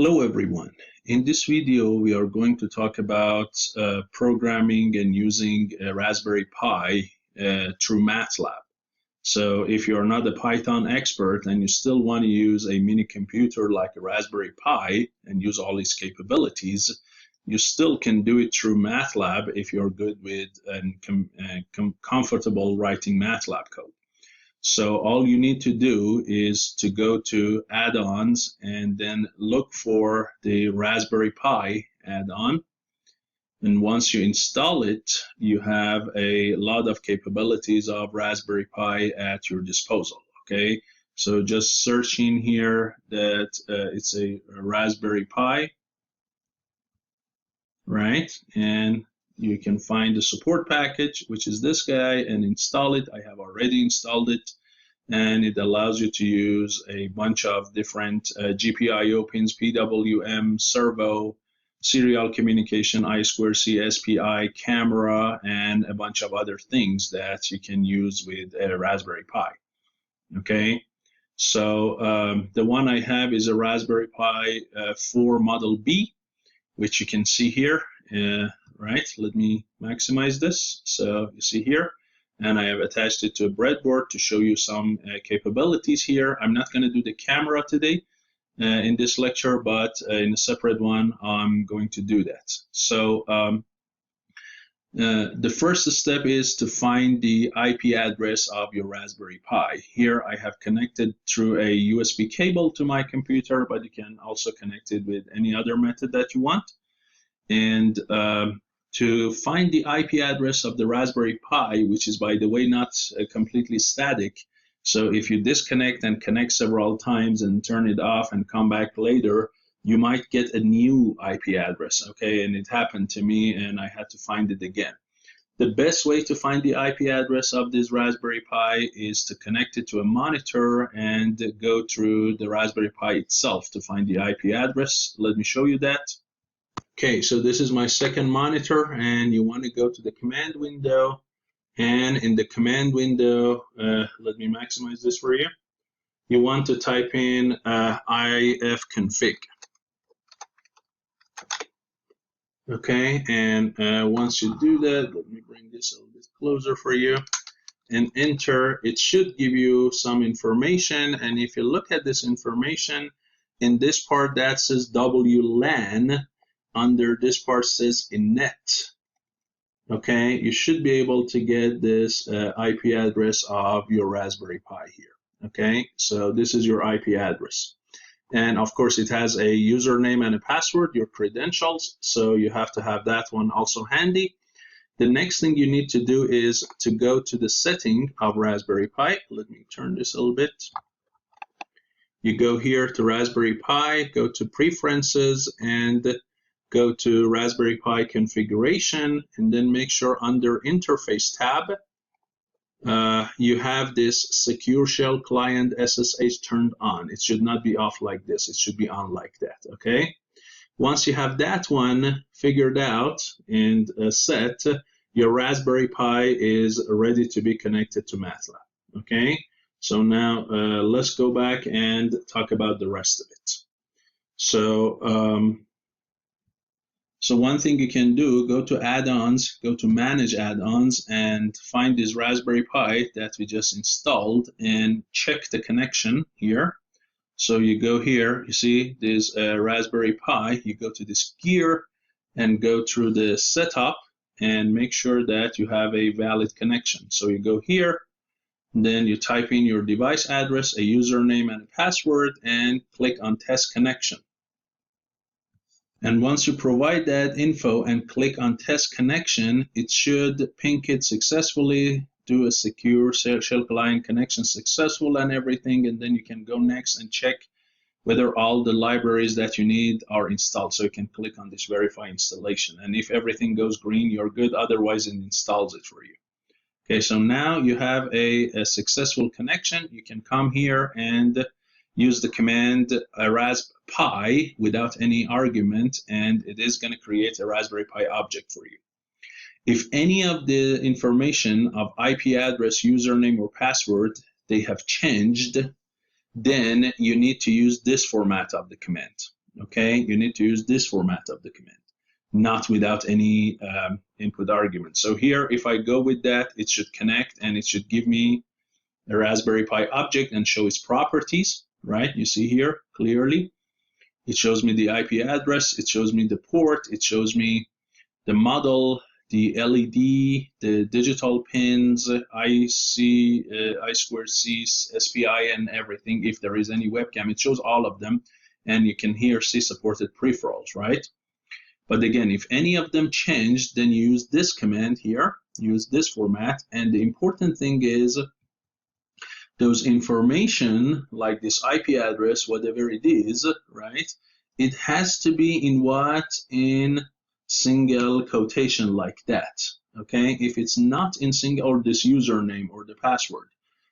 Hello everyone. In this video we are going to talk about programming and using a Raspberry Pi through MATLAB. So if you're not a Python expert and you still want to use a mini computer like a Raspberry Pi and use all its capabilities, you still can do it through MATLAB if you're good with and comfortable writing MATLAB code. So all you need to do is to go to add-ons and then look for the Raspberry Pi add-on. And once you install it, you have a lot of capabilities of Raspberry Pi at your disposal, okay? So just search in here that it's a Raspberry Pi, right? And you can find the support package, which is this guy, and install it. I have already installed it, and it allows you to use a bunch of different GPIO pins, PWM, Servo, serial communication, I2C, SPI, camera, and a bunch of other things that you can use with a Raspberry Pi. Okay, so the one I have is a Raspberry Pi 4 Model B, which you can see here. Right, let me maximize this. So you see here, and I have attached it to a breadboard to show you some capabilities here. I'm not going to do the camera today in this lecture, but in a separate one, I'm going to do that. So the first step is to find the IP address of your Raspberry Pi. Here I have connected through a USB cable to my computer, but you can also connect it with any other method that you want. And to find the IP address of the Raspberry Pi, which is, by the way, not completely static. So if you disconnect and connect several times and turn it off and come back later, you might get a new IP address, okay? And it happened to me, and I had to find it again. The best way to find the IP address of this Raspberry Pi is to connect it to a monitor and go through the Raspberry Pi itself to find the IP address. Let me show you that. Okay, so this is my second monitor, and you want to go to the command window, and in the command window, let me maximize this for you. You want to type in ifconfig. Okay, and once you do that, let me bring this a little bit closer for you, and enter. It should give you some information, and if you look at this information, in this part that says WLAN, under this part says innet. Okay, you should be able to get this IP address of your Raspberry Pi here. Okay, so this is your IP address. And of course, it has a username and a password, your credentials. So you have to have that one also handy. The next thing you need to do is to go to the setting of Raspberry Pi. Let me turn this a little bit. You go here to Raspberry Pi, go to Preferences, and go to Raspberry Pi configuration, and then make sure under Interface tab, you have this Secure Shell Client SSH turned on. It should not be off like this. It should be on like that, okay? Once you have that one figured out and set, your Raspberry Pi is ready to be connected to MATLAB, okay? So now let's go back and talk about the rest of it. So one thing you can do, go to add-ons, go to manage add-ons, and find this Raspberry Pi that we just installed and check the connection here. So you go here, you see this Raspberry Pi, you go to this gear and go through the setup and make sure that you have a valid connection. So you go here, and then you type in your device address, a username and a password, and click on test connection. And once you provide that info and click on test connection, it should ping it successfully, do a secure shell client connection successful and everything, and then you can go next and check whether all the libraries that you need are installed. So you can click on this verify installation, and if everything goes green, you're good. Otherwise, it installs it for you. Okay, so now you have a successful connection. You can come here and use the command raspi without any argument, and it is going to create a Raspberry Pi object for you. If any of the information of IP address, username, or password, they have changed, then you need to use this format of the command. Okay, you need to use this format of the command, not without any input argument. So here, if I go with that, it should connect and it should give me a Raspberry Pi object and show its properties, right? You see here clearly. It shows me the IP address, it shows me the port, it shows me the model, the LED, the digital pins, IC, I2C, SPI, and everything. If there is any webcam, it shows all of them. And you can here see supported peripherals, right? But again, if any of them change, then you use this command here, use this format. And the important thing is those information, like this IP address, whatever it is, right? It has to be in what? In single quotation like that, okay? If it's not in single, or this username or the password.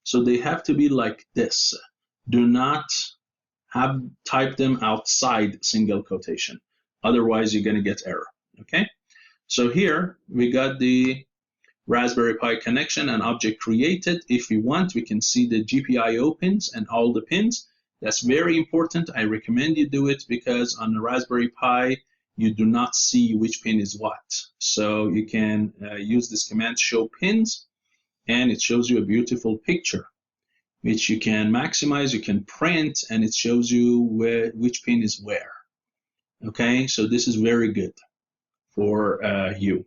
So they have to be like this. Do not type them outside single quotation. Otherwise, you're going to get error, okay? So here we got the Raspberry Pi connection and object created. If we want, we can see the GPIO pins and all the pins. That's very important. I recommend you do it because on the Raspberry Pi, you do not see which pin is what. So you can use this command show pins, and it shows you a beautiful picture, which you can maximize, you can print, and it shows you which pin is where. Okay, so this is very good for you.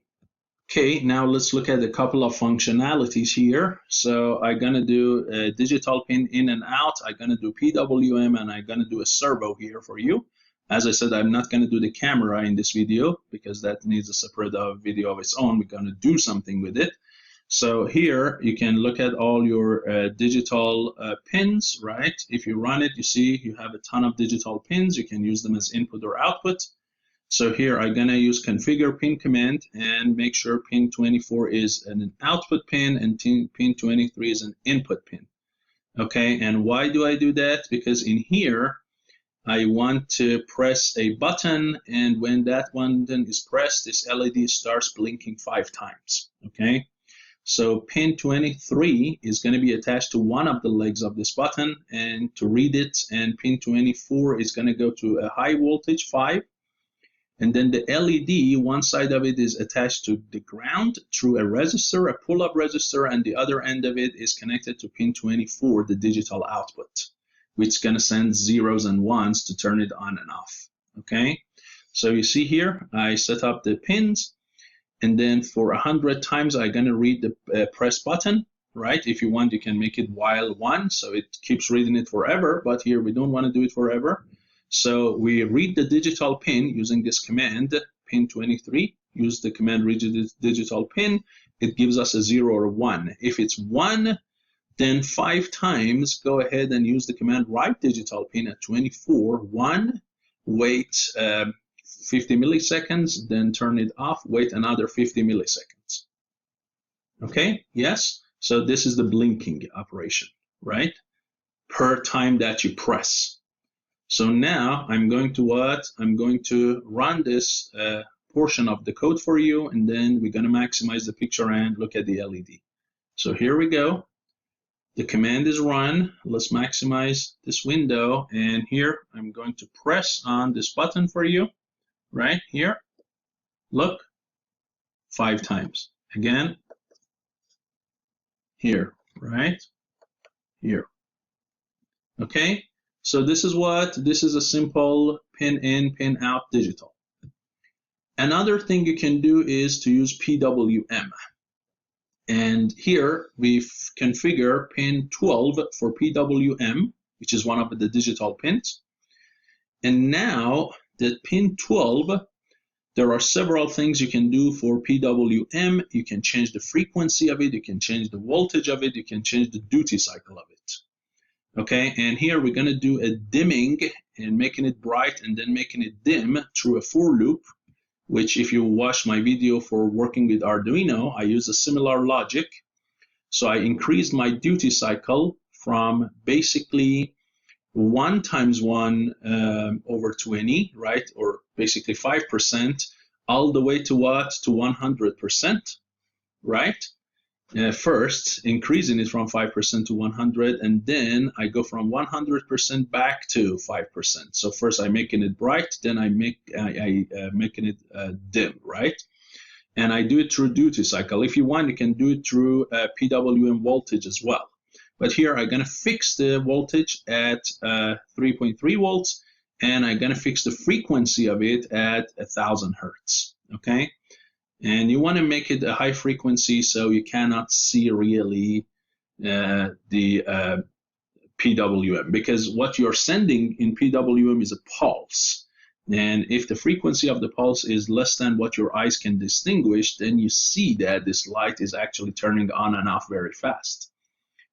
Okay, now let's look at a couple of functionalities here. So I'm gonna do a digital pin in and out. I'm gonna do PWM, and I'm gonna do a servo here for you. As I said, I'm not gonna do the camera in this video because that needs a separate video of its own. We're gonna do something with it. So here you can look at all your digital pins, right? If you run it, you see you have a ton of digital pins. You can use them as input or output. So here I'm gonna use configure pin command and make sure pin 24 is an output pin and pin 23 is an input pin. Okay, and why do I do that? Because in here I want to press a button, and when that button is pressed, this LED starts blinking 5 times. Okay, so pin 23 is going to be attached to one of the legs of this button and to read it, and pin 24 is going to go to a high voltage 5. And then the LED, one side of it is attached to the ground through a resistor, a pull-up resistor, and the other end of it is connected to pin 24, the digital output, which is going to send zeros and ones to turn it on and off. Okay, so you see here, I set up the pins, and then for 100 times, I'm going to read the press button, right? If you want, you can make it while 1, so it keeps reading it forever, but here we don't want to do it forever. So we read the digital pin using this command, pin 23, use the command read the digital pin. It gives us a 0 or 1. If it's 1, then 5 times, go ahead and use the command write digital pin at 24, 1, wait 50 milliseconds, then turn it off, wait another 50 milliseconds. Okay, yes? So this is the blinking operation, right? Per time that you press. So now I'm going to what? I'm going to run this portion of the code for you, and then we're going to maximize the picture and look at the LED. So here we go. The command is run. Let's maximize this window, and here I'm going to press on this button for you, right here. Look, 5 times. Again, here, right? Here. Okay? So this is what? This is a simple pin in, pin out digital. Another thing you can do is to use PWM. And here we configure pin 12 for PWM, which is one of the digital pins. And now that pin 12, there are several things you can do for PWM. You can change the frequency of it, you can change the voltage of it, you can change the duty cycle of it. Okay, and here we're going to do a dimming and making it bright and then making it dim through a for loop, which if you watch my video for working with Arduino, I use a similar logic. So I increased my duty cycle from basically 1 times 1 over 20, right, or basically 5%, all the way to what? To 100%, right? first increasing it from 5% to 100, and then I go from 100% back to 5%. So first I'm making it bright, then I making it dim, right? And I do it through duty cycle. If you want, you can do it through PWM voltage as well. But here I'm gonna fix the voltage at 3.3 volts, and I'm gonna fix the frequency of it at 1000 hertz, okay? And you want to make it a high frequency so you cannot see really the PWM, because what you're sending in PWM is a pulse. And if the frequency of the pulse is less than what your eyes can distinguish, then you see that this light is actually turning on and off very fast.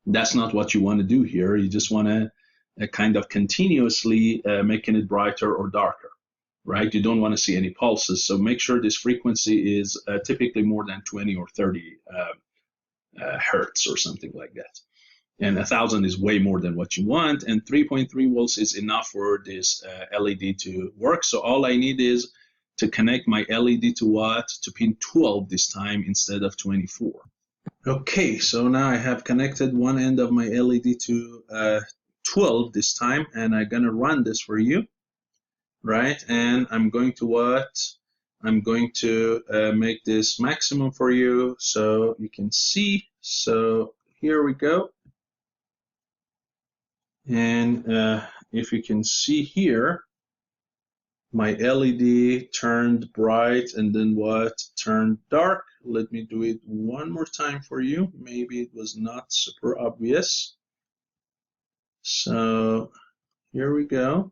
That's not what you want to do here. You just want to kind of continuously making it brighter or darker. Right? You don't want to see any pulses, so make sure this frequency is typically more than 20 or 30 hertz or something like that. And 1000 is way more than what you want, and 3.3 volts is enough for this LED to work. So all I need is to connect my LED to what? To pin 12 this time instead of 24. Okay, so now I have connected one end of my LED to 12 this time, and I'm gonna run this for you. Right, and I'm going to what? I'm going to make this maximum for you so you can see. So here we go. And if you can see here, my LED turned bright and then what? Turned dark. Let me do it one more time for you. Maybe it was not super obvious. So here we go.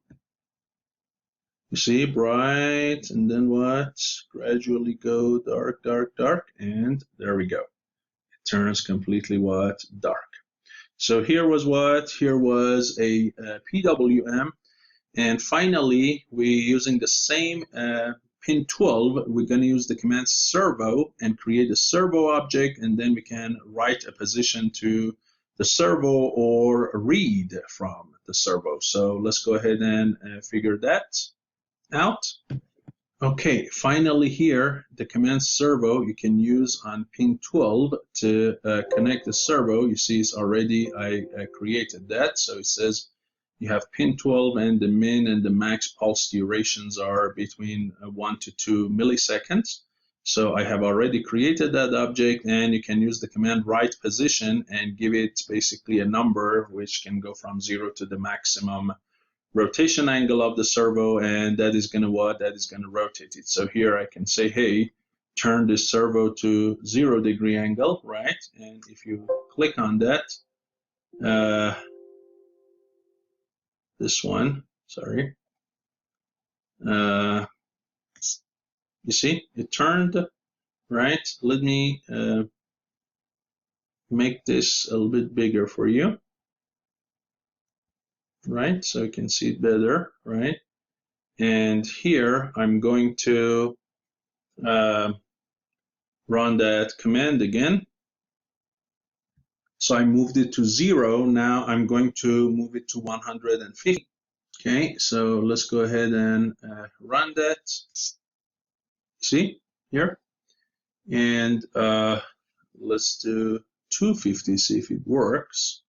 You see, bright, and then what? Gradually go dark, dark, dark, and there we go. It turns completely what? Dark. So here was what? Here was a PWM, and finally, we're using the same pin 12. We're going to use the command servo and create a servo object, and then we can write a position to the servo or read from the servo. So let's go ahead and figure that out. Okay, finally here, the command servo you can use on pin 12 to connect the servo. You see it's already, I created that. So it says you have pin 12 and the min and the max pulse durations are between 1 to 2 milliseconds. So I have already created that object, and you can use the command write position and give it basically a number which can go from 0 to the maximum rotation angle of the servo, and that is going to what? That is going to rotate it. So here I can say, hey, turn this servo to 0 degree angle, right? And if you click on that, this one, sorry, you see, it turned, right? Let me make this a little bit bigger for you. Right, so you can see it better, right? And here I'm going to run that command again. So I moved it to 0. Now I'm going to move it to 150. Okay, so let's go ahead and run that. See here? And let's do 250, see if it works.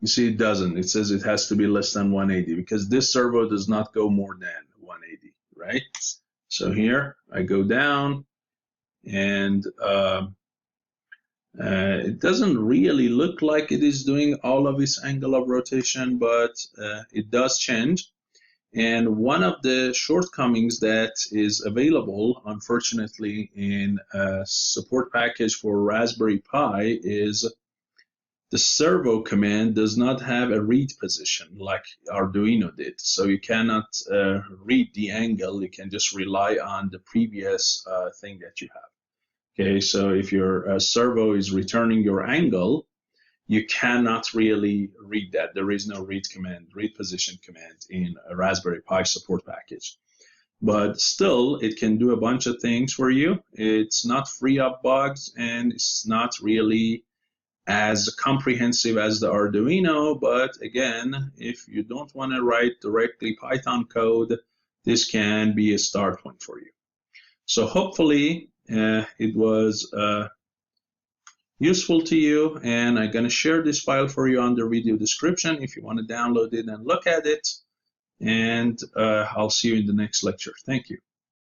You see, it doesn't. It says it has to be less than 180 because this servo does not go more than 180, right? So here I go down, and it doesn't really look like it is doing all of its angle of rotation, but it does change. And one of the shortcomings that is available, unfortunately, in a support package for Raspberry Pi is the servo command does not have a read position like Arduino did. So you cannot read the angle. You can just rely on the previous thing that you have. Okay, so if your servo is returning your angle, you cannot really read that. There is no read position command in a Raspberry Pi support package. But still, it can do a bunch of things for you. It's not free of bugs, and it's not really as comprehensive as the Arduino, but again, if you don't want to write directly Python code, this can be a start point for you. So hopefully it was useful to you, and I'm going to share this file for you under video description if you want to download it and look at it. And I'll see you in the next lecture. Thank you.